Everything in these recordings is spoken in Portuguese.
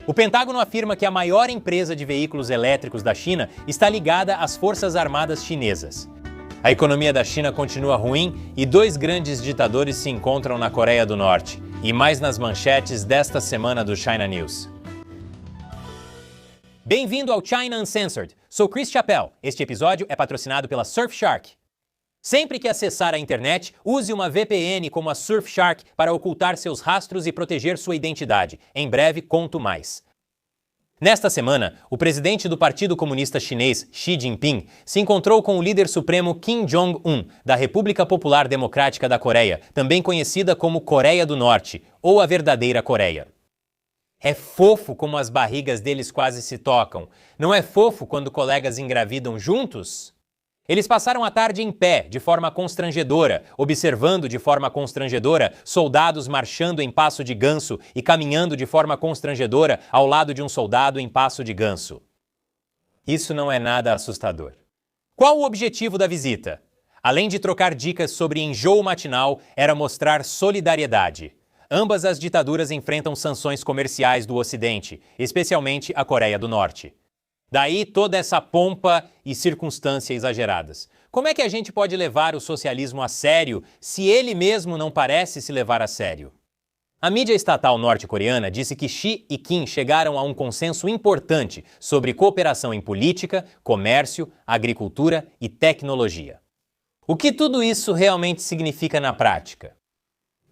O Pentágono afirma que a maior empresa de veículos elétricos da China está ligada às Forças Armadas chinesas. A economia da China continua ruim e dois grandes ditadores se encontram na Coreia do Norte. E mais nas manchetes desta semana do China News. Bem-vindo ao China Uncensored. Sou Chris Chappell. Este episódio é patrocinado pela Surfshark. Sempre que acessar a internet, use uma VPN como a Surfshark para ocultar seus rastros e proteger sua identidade. Em breve, conto mais. Nesta semana, o presidente do Partido Comunista Chinês, Xi Jinping, se encontrou com o líder supremo Kim Jong-un, da República Popular Democrática da Coreia, também conhecida como Coreia do Norte, ou a verdadeira Coreia. É fofo como as barrigas deles quase se tocam. Não é fofo quando colegas engravidam juntos? Eles passaram a tarde em pé, de forma constrangedora, observando de forma constrangedora soldados marchando em passo de ganso e caminhando de forma constrangedora ao lado de um soldado em passo de ganso. Isso não é nada assustador. Qual o objetivo da visita? Além de trocar dicas sobre enjoo matinal, era mostrar solidariedade. Ambas as ditaduras enfrentam sanções comerciais do Ocidente, especialmente a Coreia do Norte. Daí toda essa pompa e circunstâncias exageradas. Como é que a gente pode levar o socialismo a sério se ele mesmo não parece se levar a sério? A mídia estatal norte-coreana disse que Xi e Kim chegaram a um consenso importante sobre cooperação em política, comércio, agricultura e tecnologia. O que tudo isso realmente significa na prática?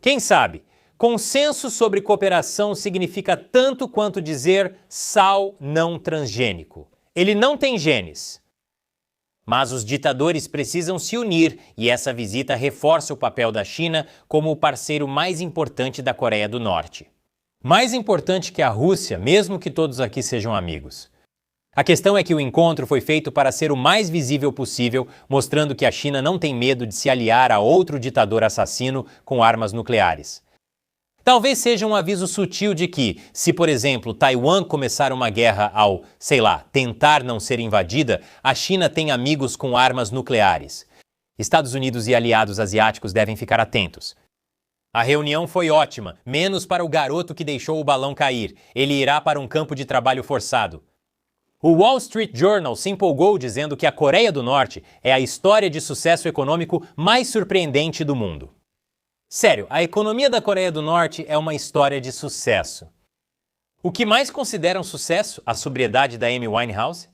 Quem sabe? Consenso sobre cooperação significa tanto quanto dizer sal não transgênico. Ele não tem genes. Mas os ditadores precisam se unir e essa visita reforça o papel da China como o parceiro mais importante da Coreia do Norte. Mais importante que a Rússia, mesmo que todos aqui sejam amigos. A questão é que o encontro foi feito para ser o mais visível possível, mostrando que a China não tem medo de se aliar a outro ditador assassino com armas nucleares. Talvez seja um aviso sutil de que, se por exemplo Taiwan começar uma guerra ao, tentar não ser invadida, a China tem amigos com armas nucleares. Estados Unidos e aliados asiáticos devem ficar atentos. A reunião foi ótima, menos para o garoto que deixou o balão cair. Ele irá para um campo de trabalho forçado. O Wall Street Journal se empolgou dizendo que a Coreia do Norte é a história de sucesso econômico mais surpreendente do mundo. Sério, a economia da Coreia do Norte é uma história de sucesso. O que mais consideram sucesso? A sobriedade da Amy Winehouse?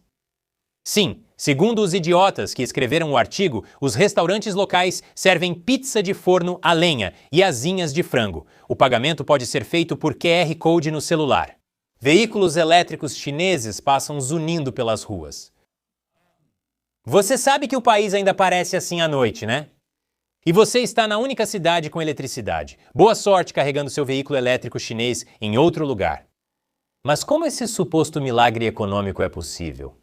Sim, segundo os idiotas que escreveram o artigo, os restaurantes locais servem pizza de forno a lenha e asinhas de frango. O pagamento pode ser feito por QR Code no celular. Veículos elétricos chineses passam zunindo pelas ruas. Você sabe que o país ainda parece assim à noite, né? E você está na única cidade com eletricidade. Boa sorte carregando seu veículo elétrico chinês em outro lugar. Mas como esse suposto milagre econômico é possível?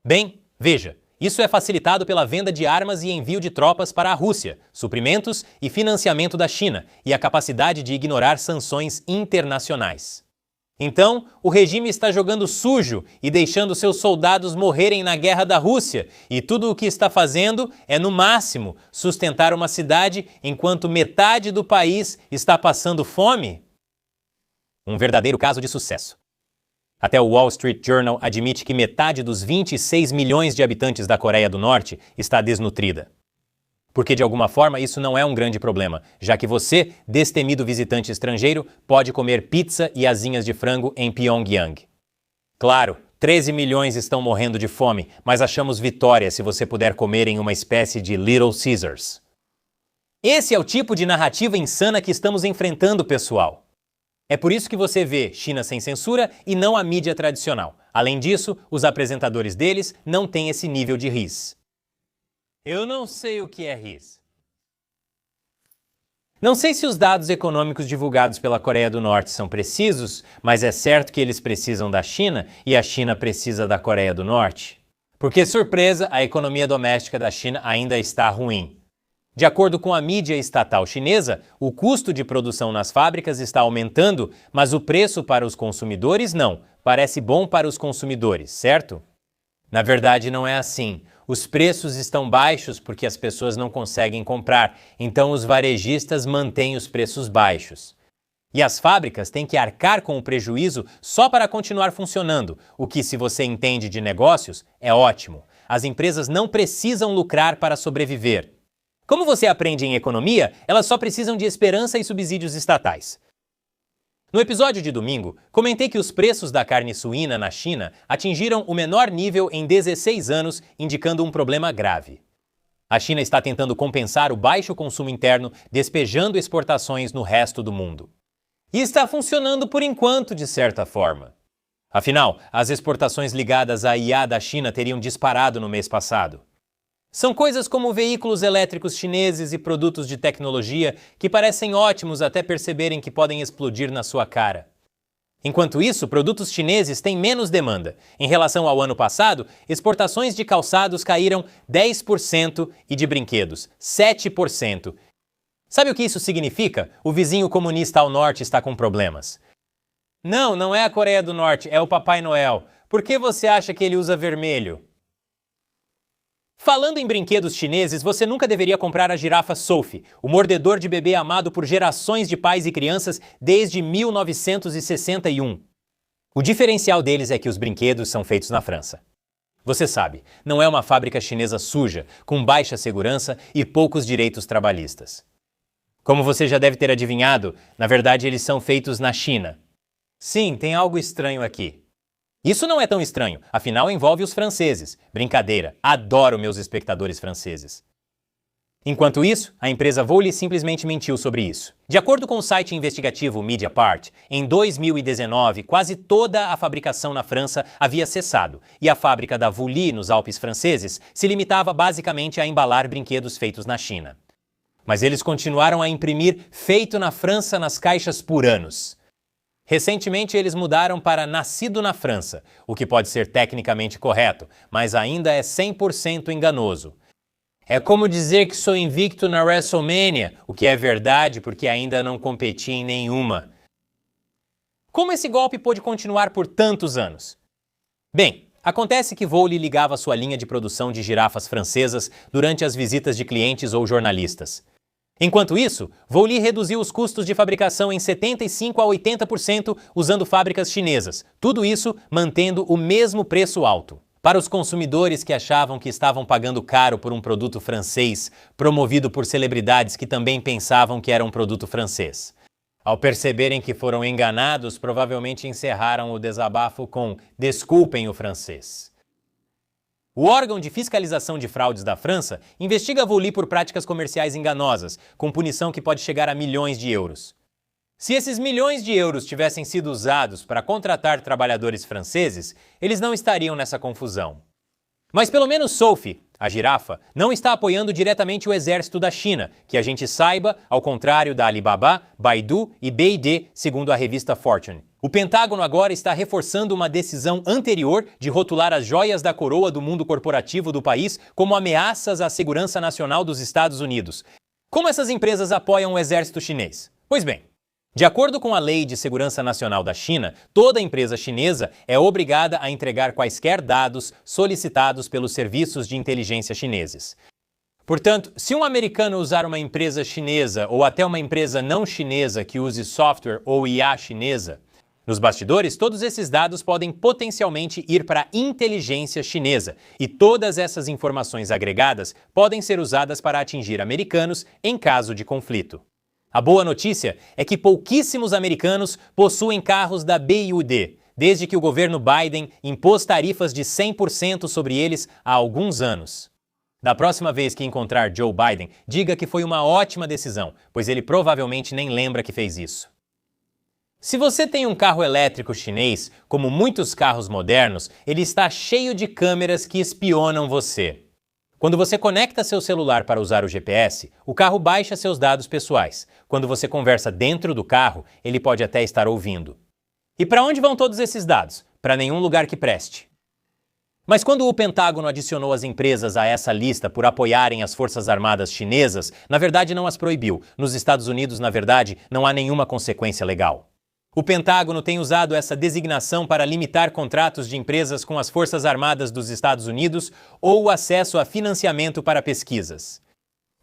Bem, veja, isso é facilitado pela venda de armas e envio de tropas para a Rússia, suprimentos e financiamento da China e a capacidade de ignorar sanções internacionais. Então, o regime está jogando sujo e deixando seus soldados morrerem na guerra da Rússia, e tudo o que está fazendo é, no máximo, sustentar uma cidade enquanto metade do país está passando fome? Um verdadeiro caso de sucesso. Até o Wall Street Journal admite que metade dos 26 milhões de habitantes da Coreia do Norte está desnutrida. Porque de alguma forma isso não é um grande problema, já que você, destemido visitante estrangeiro, pode comer pizza e asinhas de frango em Pyongyang. Claro, 13 milhões estão morrendo de fome, mas achamos vitória se você puder comer em uma espécie de Little Caesars. Esse é o tipo de narrativa insana que estamos enfrentando, pessoal. É por isso que você vê China sem censura e não a mídia tradicional. Além disso, os apresentadores deles não têm esse nível de riz. Eu não sei o que é RIS. Não sei se os dados econômicos divulgados pela Coreia do Norte são precisos, mas é certo que eles precisam da China e a China precisa da Coreia do Norte. Porque, surpresa, a economia doméstica da China ainda está ruim. De acordo com a mídia estatal chinesa, o custo de produção nas fábricas está aumentando, mas o preço para os consumidores não. Parece bom para os consumidores, certo? Na verdade, não é assim. Os preços estão baixos porque as pessoas não conseguem comprar, então os varejistas mantêm os preços baixos. E as fábricas têm que arcar com o prejuízo só para continuar funcionando, o que, se você entende de negócios, é ótimo. As empresas não precisam lucrar para sobreviver. Como você aprende em economia, elas só precisam de esperança e subsídios estatais. No episódio de domingo, comentei que os preços da carne suína na China atingiram o menor nível em 16 anos, indicando um problema grave. A China está tentando compensar o baixo consumo interno, despejando exportações no resto do mundo. E está funcionando por enquanto, de certa forma. Afinal, as exportações ligadas à IA da China teriam disparado no mês passado. São coisas como veículos elétricos chineses e produtos de tecnologia que parecem ótimos até perceberem que podem explodir na sua cara. Enquanto isso, produtos chineses têm menos demanda. Em relação ao ano passado, exportações de calçados caíram 10% e de brinquedos 7%. Sabe o que isso significa? O vizinho comunista ao norte está com problemas. Não é a Coreia do Norte, é o Papai Noel. Por que você acha que ele usa vermelho? Falando em brinquedos chineses, você nunca deveria comprar a girafa Sophie, o mordedor de bebê amado por gerações de pais e crianças desde 1961. O diferencial deles é que os brinquedos são feitos na França. Você sabe, não é uma fábrica chinesa suja, com baixa segurança e poucos direitos trabalhistas. Como você já deve ter adivinhado, na verdade eles são feitos na China. Sim, tem algo estranho aqui. Isso não é tão estranho, afinal envolve os franceses. Brincadeira, adoro meus espectadores franceses. Enquanto isso, a empresa Vouli simplesmente mentiu sobre isso. De acordo com o site investigativo Mediapart, em 2019, quase toda a fabricação na França havia cessado, e a fábrica da Vouli, nos Alpes franceses, se limitava basicamente a embalar brinquedos feitos na China. Mas eles continuaram a imprimir feito na França nas caixas por anos. Recentemente, eles mudaram para Nascido na França, o que pode ser tecnicamente correto, mas ainda é 100% enganoso. É como dizer que sou invicto na WrestleMania, o que é verdade porque ainda não competi em nenhuma. Como esse golpe pôde continuar por tantos anos? Bem, acontece que Vouli ligava sua linha de produção de girafas francesas durante as visitas de clientes ou jornalistas. Enquanto isso, Vouli reduziu os custos de fabricação em 75% a 80% usando fábricas chinesas, tudo isso mantendo o mesmo preço alto. Para os consumidores que achavam que estavam pagando caro por um produto francês, promovido por celebridades que também pensavam que era um produto francês. Ao perceberem que foram enganados, provavelmente encerraram o desabafo com "desculpem o francês". O órgão de fiscalização de fraudes da França investiga a Vouli por práticas comerciais enganosas, com punição que pode chegar a milhões de euros. Se esses milhões de euros tivessem sido usados para contratar trabalhadores franceses, eles não estariam nessa confusão. Mas pelo menos Sophie, a girafa, não está apoiando diretamente o exército da China, que a gente saiba, ao contrário da Alibaba, Baidu e BYD, segundo a revista Fortune. O Pentágono agora está reforçando uma decisão anterior de rotular as joias da coroa do mundo corporativo do país como ameaças à segurança nacional dos Estados Unidos. Como essas empresas apoiam o exército chinês? Pois bem, de acordo com a Lei de Segurança Nacional da China, toda empresa chinesa é obrigada a entregar quaisquer dados solicitados pelos serviços de inteligência chineses. Portanto, se um americano usar uma empresa chinesa ou até uma empresa não chinesa que use software ou IA chinesa, nos bastidores, todos esses dados podem potencialmente ir para a inteligência chinesa, e todas essas informações agregadas podem ser usadas para atingir americanos em caso de conflito. A boa notícia é que pouquíssimos americanos possuem carros da BYD, desde que o governo Biden impôs tarifas de 100% sobre eles há alguns anos. Da próxima vez que encontrar Joe Biden, diga que foi uma ótima decisão, pois ele provavelmente nem lembra que fez isso. Se você tem um carro elétrico chinês, como muitos carros modernos, ele está cheio de câmeras que espionam você. Quando você conecta seu celular para usar o GPS, o carro baixa seus dados pessoais. Quando você conversa dentro do carro, ele pode até estar ouvindo. E para onde vão todos esses dados? Para nenhum lugar que preste. Mas quando o Pentágono adicionou as empresas a essa lista por apoiarem as Forças Armadas chinesas, na verdade não as proibiu. Nos Estados Unidos, na verdade, não há nenhuma consequência legal. O Pentágono tem usado essa designação para limitar contratos de empresas com as Forças Armadas dos Estados Unidos ou o acesso a financiamento para pesquisas.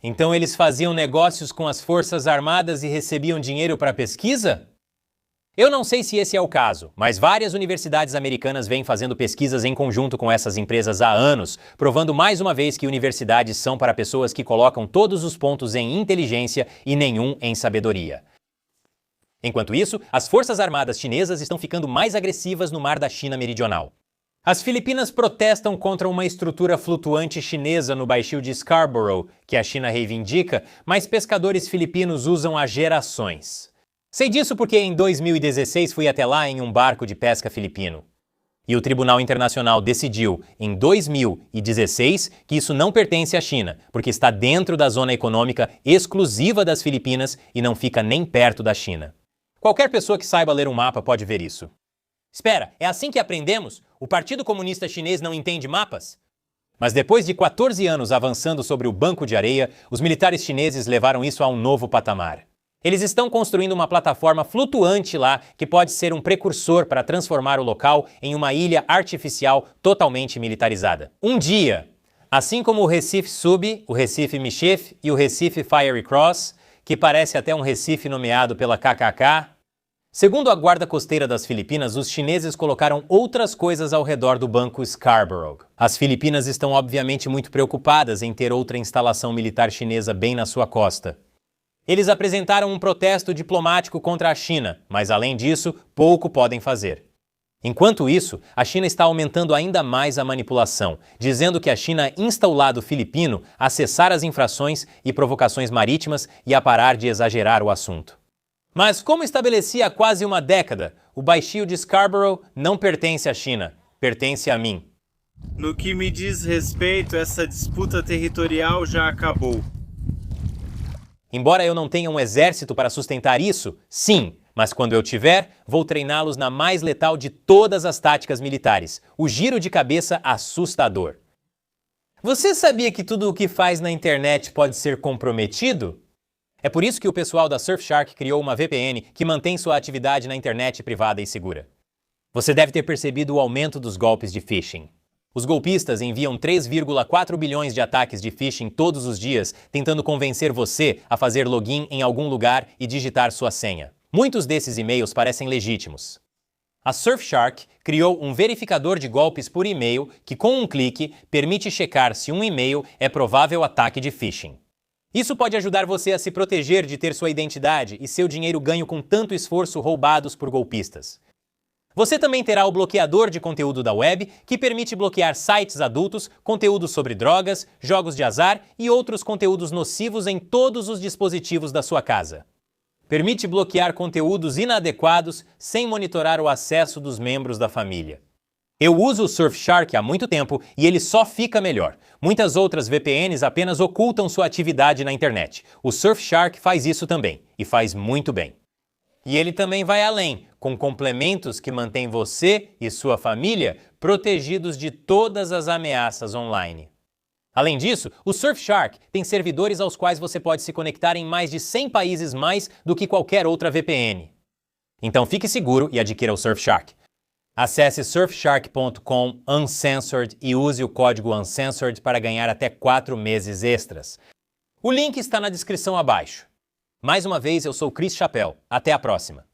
Então eles faziam negócios com as Forças Armadas e recebiam dinheiro para pesquisa? Eu não sei se esse é o caso, mas várias universidades americanas vêm fazendo pesquisas em conjunto com essas empresas há anos, provando mais uma vez que universidades são para pessoas que colocam todos os pontos em inteligência e nenhum em sabedoria. Enquanto isso, as forças armadas chinesas estão ficando mais agressivas no mar da China Meridional. As Filipinas protestam contra uma estrutura flutuante chinesa no baixio de Scarborough, que a China reivindica, mas pescadores filipinos usam há gerações. Sei disso porque em 2016 fui até lá em um barco de pesca filipino. E o Tribunal Internacional decidiu, em 2016, que isso não pertence à China, porque está dentro da zona econômica exclusiva das Filipinas e não fica nem perto da China. Qualquer pessoa que saiba ler um mapa pode ver isso. Espera, é assim que aprendemos? O Partido Comunista Chinês não entende mapas? Mas depois de 14 anos avançando sobre o banco de areia, os militares chineses levaram isso a um novo patamar. Eles estão construindo uma plataforma flutuante lá que pode ser um precursor para transformar o local em uma ilha artificial totalmente militarizada. Um dia, assim como o Recife Sub, o Recife Michif e o Recife Fiery Cross, que parece até um Recife nomeado pela KKK, segundo a Guarda Costeira das Filipinas, os chineses colocaram outras coisas ao redor do banco Scarborough. As Filipinas estão obviamente muito preocupadas em ter outra instalação militar chinesa bem na sua costa. Eles apresentaram um protesto diplomático contra a China, mas além disso, pouco podem fazer. Enquanto isso, a China está aumentando ainda mais a manipulação, dizendo que a China insta o lado filipino a cessar as infrações e provocações marítimas e a parar de exagerar o assunto. Mas como estabeleci há quase uma década, o baixio de Scarborough não pertence à China, pertence a mim. No que me diz respeito, essa disputa territorial já acabou. Embora eu não tenha um exército para sustentar isso, sim, mas quando eu tiver, vou treiná-los na mais letal de todas as táticas militares, o giro de cabeça assustador. Você sabia que tudo o que faz na internet pode ser comprometido? É por isso que o pessoal da Surfshark criou uma VPN que mantém sua atividade na internet privada e segura. Você deve ter percebido o aumento dos golpes de phishing. Os golpistas enviam 3,4 bilhões de ataques de phishing todos os dias, tentando convencer você a fazer login em algum lugar e digitar sua senha. Muitos desses e-mails parecem legítimos. A Surfshark criou um verificador de golpes por e-mail que, com um clique, permite checar se um e-mail é provável ataque de phishing. Isso pode ajudar você a se proteger de ter sua identidade e seu dinheiro ganho com tanto esforço roubados por golpistas. Você também terá o bloqueador de conteúdo da web, que permite bloquear sites adultos, conteúdos sobre drogas, jogos de azar e outros conteúdos nocivos em todos os dispositivos da sua casa. Permite bloquear conteúdos inadequados sem monitorar o acesso dos membros da família. Eu uso o Surfshark há muito tempo e ele só fica melhor. Muitas outras VPNs apenas ocultam sua atividade na internet. O Surfshark faz isso também, e faz muito bem. E ele também vai além, com complementos que mantêm você e sua família protegidos de todas as ameaças online. Além disso, o Surfshark tem servidores aos quais você pode se conectar em mais de 100 países mais do que qualquer outra VPN. Então fique seguro e adquira o Surfshark. Acesse surfshark.com uncensored e use o código uncensored para ganhar até 4 meses extras. O link está na descrição abaixo. Mais uma vez, eu sou Chris Chapéu. Até a próxima!